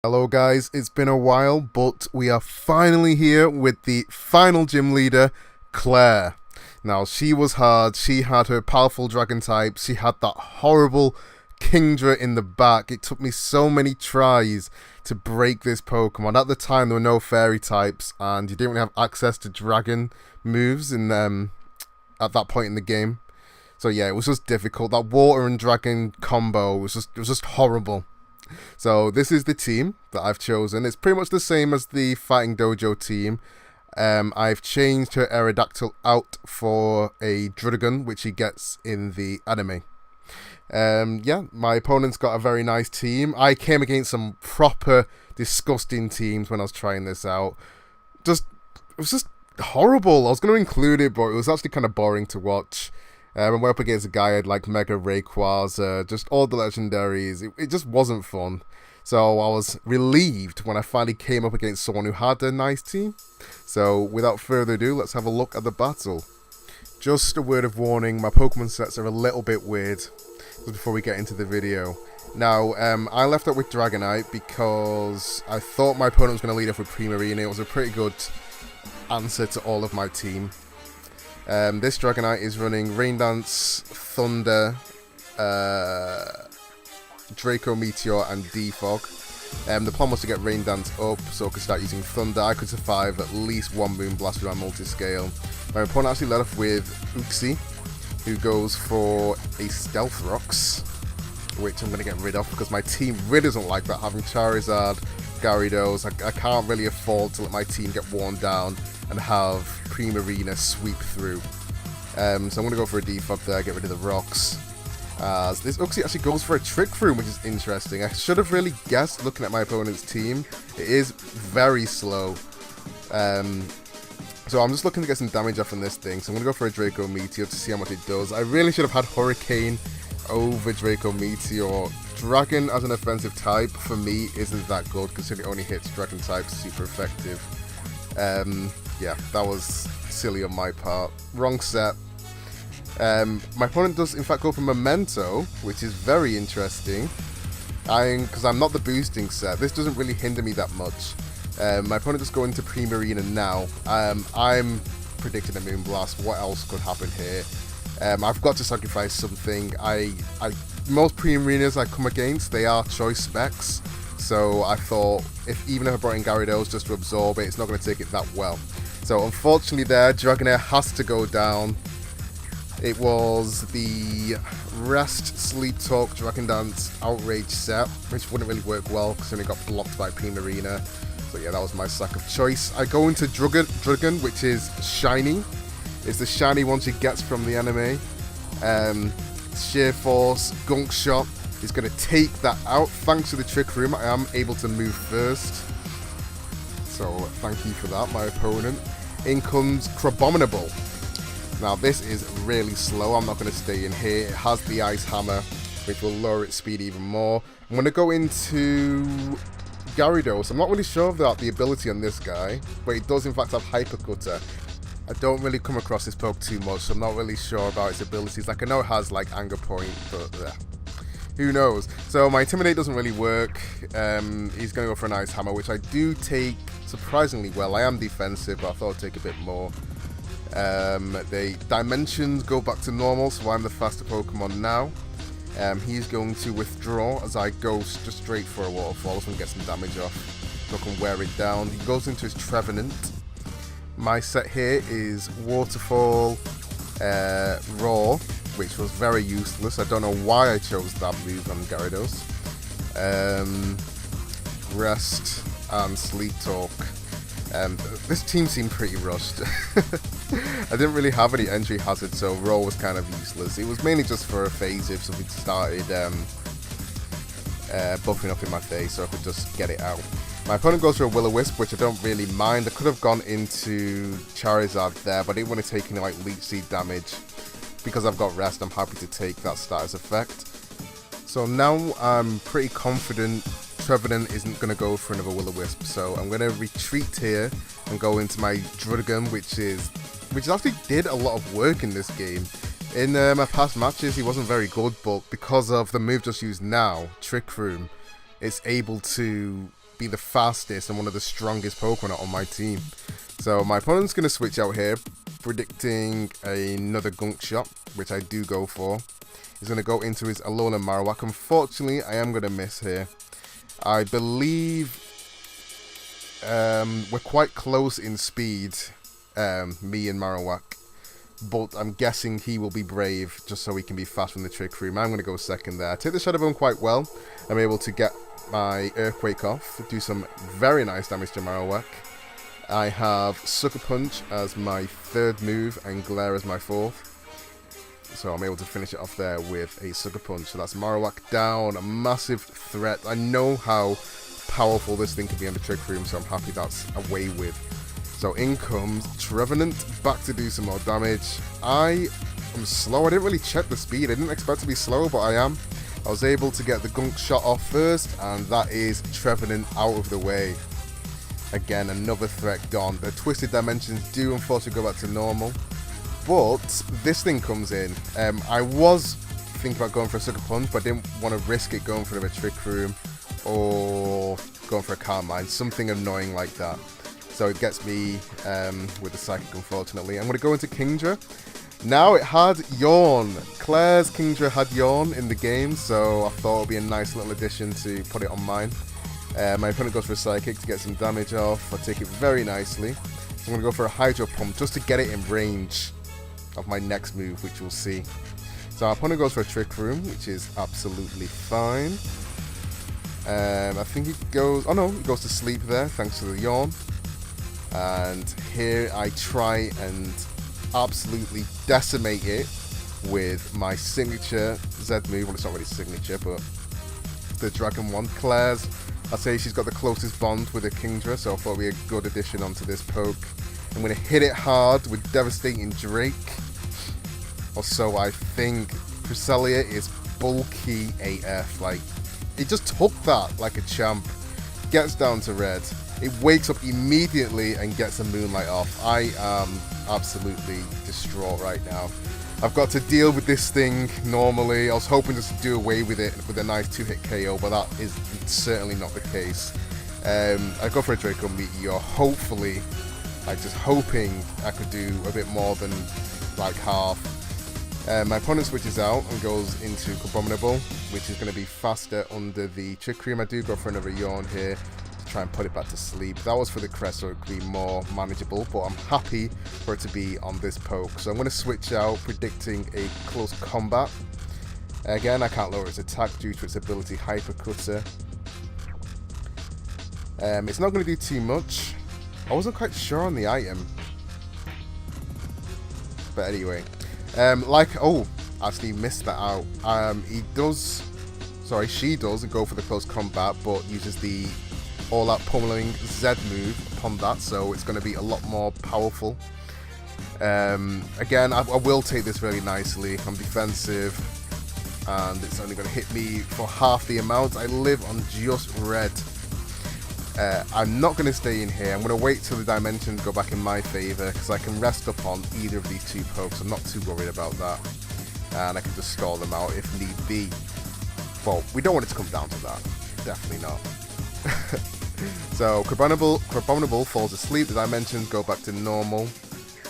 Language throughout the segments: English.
Hello guys, it's been a while, but we are finally here with the final gym leader, Claire. Now, she was hard, she had her powerful dragon type, she had that horrible Kingdra in the back. It took me so many tries to break this Pokemon. At the time, there were no fairy types, and you didn't really have access to dragon moves at that point in the game. So yeah, it was just difficult. That water and dragon combo was just horrible. So this is the team that I've chosen. It's pretty much the same as the Fighting Dojo team. I've changed her Aerodactyl out for a Druddigon, which he gets in the anime. Yeah, my opponent's got a very nice team. I came against some proper disgusting teams when I was trying this out. It was just horrible. I was going to include it, but it was actually kind of boring to watch. I went up against a guy who had like Mega Rayquaza, just all the legendaries. It just wasn't fun. So I was relieved when I finally came up against someone who had a nice team. So without further ado, let's have a look at the battle. Just a word of warning, my Pokemon sets are a little bit weird just before we get into the video. Now, I left out with Dragonite because I thought my opponent was going to lead off with Primarina. It was a pretty good answer to all of my team. This Dragonite is running Rain Dance, Thunder, Draco Meteor, and Defog. The plan was to get Rain Dance up so I could start using Thunder. I could survive at least one Moonblast with my multi-scale. My opponent actually led off with Uxie, who goes for a Stealth Rocks, which I'm going to get rid of because my team really doesn't like that, having Charizard, Gyarados. I can't really afford to let my team get worn down and have Primarina sweep through. So I'm going to go for a Defog there, get rid of the rocks. This Uxie actually goes for a Trick Room, which is interesting. I should have really guessed looking at my opponent's team. It is very slow. So I'm just looking to get some damage off on this thing. So I'm going to go for a Draco Meteor to see how much it does. I really should have had Hurricane over Draco Meteor. Dragon as an offensive type, for me, isn't that good considering it only hits Dragon types super effective. Yeah, that was silly on my part. Wrong set. My opponent does in fact go for Memento, which is very interesting. Because I'm not the boosting set, this doesn't really hinder me that much. My opponent does go into Primarina now. I'm predicting a Moonblast. What else could happen here? I've got to sacrifice something. Most Primarinas I come against, they are choice specs. So I thought, even if I brought in Gyarados just to absorb it, it's not going to take it that well. So unfortunately there, Dragonair has to go down. It was the Rest, Sleep Talk, Dragon Dance, Outrage set, which wouldn't really work well because it only got blocked by Primarina. So yeah, that was my sack of choice. I go into Druddigon, which is shiny. It's the shiny one she gets from the anime. Sheer Force, Gunk Shot is going to take that out. Thanks to the Trick Room, I am able to move first. So thank you for that, my opponent. In comes Crabominable. Now this is really slow. I'm not going to stay in here. It has the Ice Hammer, which will lower its speed even more. I'm going to go into Gyarados. I'm not really sure about the ability on this guy, but it does in fact have Hyper Cutter. I don't really come across this poke too much, so I'm not really sure about its abilities. Like, I know it has like Anger Point, but who knows? So my Intimidate doesn't really work. He's going to go for an Ice Hammer, which I do take surprisingly well. I am defensive, but I thought I'd take a bit more. The dimensions go back to normal, so I'm the faster Pokemon now. He's going to withdraw as I go just straight for a Waterfall. I just want to get some damage off so I can wear it down. He goes into his Trevenant. My set here is Waterfall, Roar, which was very useless. I don't know why I chose that move on Gyarados. Rest and Sleep Talk. This team seemed pretty rushed. I didn't really have any entry hazard, so Roar was kind of useless. It was mainly just for a phase if something started buffing up in my face, so I could just get it out. My opponent goes for a Will-O-Wisp, which I don't really mind. I could have gone into Charizard there, but I didn't want to take any like Leech Seed damage. Because I've got Rest, I'm happy to take that status effect. So now I'm pretty confident Trevenant isn't going to go for another Will-O-Wisp, so I'm going to retreat here and go into my Druddigon, which actually did a lot of work in this game. In my past matches, he wasn't very good, but because of the move just used now, Trick Room, it's able to be the fastest and one of the strongest Pokemon on my team. So my opponent's going to switch out here, predicting another Gunk Shot, which I do go for. He's going to go into his Alolan Marowak. Unfortunately, I am going to miss here. I believe we're quite close in speed, me and Marowak. But I'm guessing he will be brave just so he can be fast from the Trick Room. I'm going to go second there. I take the Shadow Bone quite well. I'm able to get my Earthquake off, do some very nice damage to Marowak. I have Sucker Punch as my third move and Clair as my fourth. So I'm able to finish it off there with a Sucker Punch. So that's Marowak down, a massive threat. I know how powerful this thing can be on the Trick Room, so I'm happy that's away with. So in comes Trevenant, back to do some more damage. I am slow, I didn't really check the speed, I didn't expect to be slow, but I am. I was able to get the Gunk Shot off first, and that is Trevenant out of the way. Again, another threat gone. The Twisted Dimensions do unfortunately go back to normal. But this thing comes in. I was thinking about going for a Sucker Punch, but I didn't want to risk it going for a Trick Room or going for a Calm Mind. Something annoying like that. So it gets me with the Psychic, unfortunately. I'm going to go into Kingdra. Now it had Yawn. Clair's Kingdra had Yawn in the game, so I thought it would be a nice little addition to put it on mine. My opponent goes for a Psychic to get some damage off. I take it very nicely. So I'm going to go for a Hydro Pump just to get it in range of my next move, which we'll see. So our opponent goes for a Trick Room, which is absolutely fine. I think he goes... Oh no, he goes to sleep there, thanks to the Yawn. And here I try and absolutely decimate it with my signature Z move. Well, it's not really signature, but the Dragon one. Clair's, I'd say she's got the closest bond with the Kingdra, so I thought it would be a good addition onto this poke. I'm going to hit it hard with Devastating Drake. Or so I think. Cresselia is bulky AF. Like, it just took that like a champ. Gets down to red. It wakes up immediately and gets a Moonlight off. I am absolutely distraught right now. I've got to deal with this thing normally. I was hoping just to do away with it with a nice 2-hit KO, but that is certainly not the case. I go for a Draco Meteor, hopefully, like just hoping I could do a bit more than like half. My opponent switches out and goes into Abominable, which is going to be faster under the Trick Room. I do go for another Yawn here to try and put it back to sleep. That was for the crest, so it could be more manageable, but I'm happy for it to be on this poke. So I'm going to switch out, predicting a close combat. Again, I can't lower its attack due to its ability Hypercutter. It's not going to do too much. I wasn't quite sure on the item. But anyway. Actually missed that out. She does go for the close combat, but uses the all-out pummeling Z move upon that, so it's going to be a lot more powerful. Again, I will take this very nicely. I'm defensive, and it's only going to hit me for half the amount. I live on just red. I'm not going to stay in here. I'm going to wait till the dimensions go back in my favour, because I can rest up on either of these two pokes. I'm not too worried about that. And I can just stall them out if need be. Well, we don't want it to come down to that. Definitely not. So, Crabominable falls asleep. The dimensions go back to normal.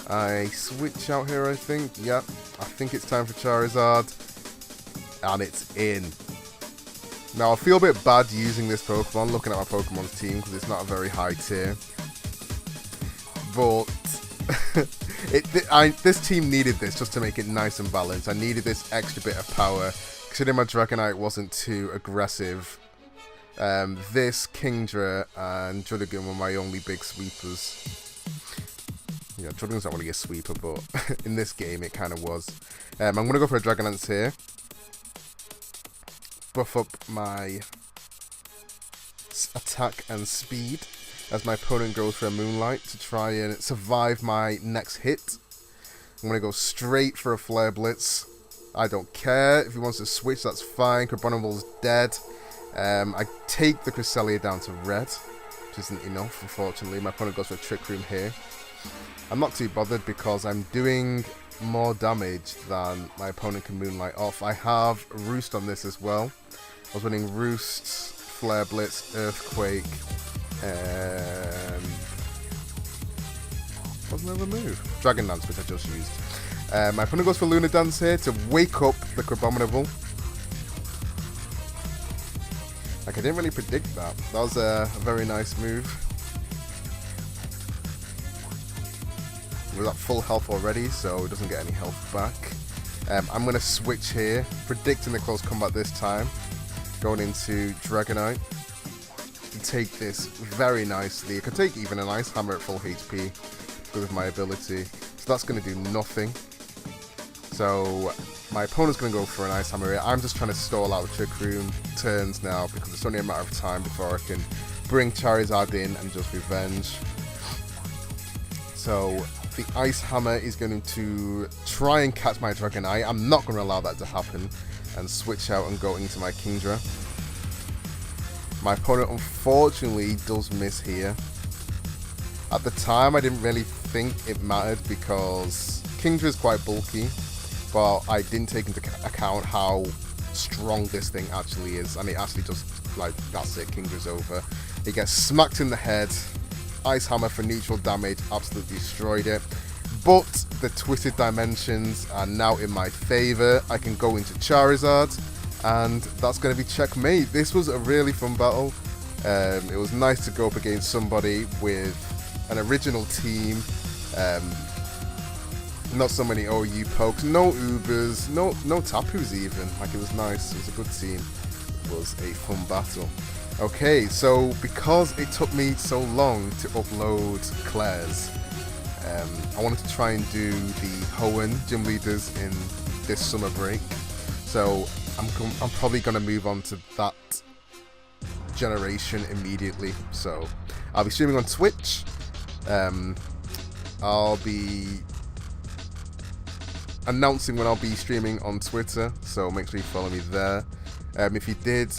I switch out here, I think. Yep. I think it's time for Charizard. And it's in. Now, I feel a bit bad using this Pokemon, looking at my Pokemon's team, because it's not a very high tier. But this team needed this just to make it nice and balanced. I needed this extra bit of power. Considering my Dragonite wasn't too aggressive, this Kingdra and Druddigon were my only big sweepers. Yeah, Druddigon's not really a sweeper, but in this game it kind of was. I'm going to go for a Dragonlance here. Buff up my attack and speed as my opponent goes for a Moonlight to try and survive my next hit. I'm going to go straight for a Flare Blitz. I don't care. If he wants to switch, that's fine. Carbonible's dead. I take the Cresselia down to red, which isn't enough, unfortunately. My opponent goes for a Trick Room here. I'm not too bothered because I'm doing more damage than my opponent can Moonlight off. I have Roost on this as well. I was running Roost Flare Blitz, Earthquake, what's another move? Dragon Dance, which I just used. My opponent goes for Lunar Dance here to wake up the Crabominable. Like, I didn't really predict that. That was a very nice move. We're at full health already, so it doesn't get any health back. I'm going to switch here, predicting the close combat this time. Going into Dragonite. To take this very nicely. I could take even an Ice Hammer at full HP because of my ability. So that's going to do nothing. So my opponent's going to go for an Ice Hammer here. I'm just trying to stall out Trick Room turns now because it's only a matter of time before I can bring Charizard in and just revenge. So the Ice Hammer is going to try and catch my Dragonite. I'm not going to allow that to happen and switch out and go into my Kingdra. My opponent unfortunately does miss here. At the time I didn't really think it mattered because Kingdra is quite bulky, but I didn't take into account how strong this thing actually is, and it actually just, like, that's it, Kingdra's over. It gets smacked in the head, Ice Hammer for neutral damage, absolutely destroyed it. But the Twisted Dimensions are now in my favour. I can go into Charizard, and that's going to be checkmate. This was a really fun battle. It was nice to go up against somebody with an original team. Not so many OU pokes, no Ubers, no Tapus even. Like, it was nice. It was a good team. It was a fun battle. Okay, so because it took me so long to upload Clair's, I wanted to try and do the Hoenn Gym Leaders in this summer break. So I'm probably going to move on to that generation immediately. So I'll be streaming on Twitch. I'll be announcing when I'll be streaming on Twitter, so make sure you follow me there. If you did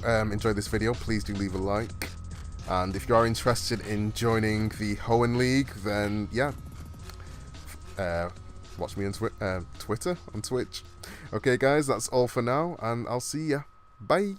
enjoy this video, please do leave a like. And if you are interested in joining the Hoenn League, then yeah, watch me on Twitter, on Twitch. Okay guys, that's all for now, and I'll see ya. Bye!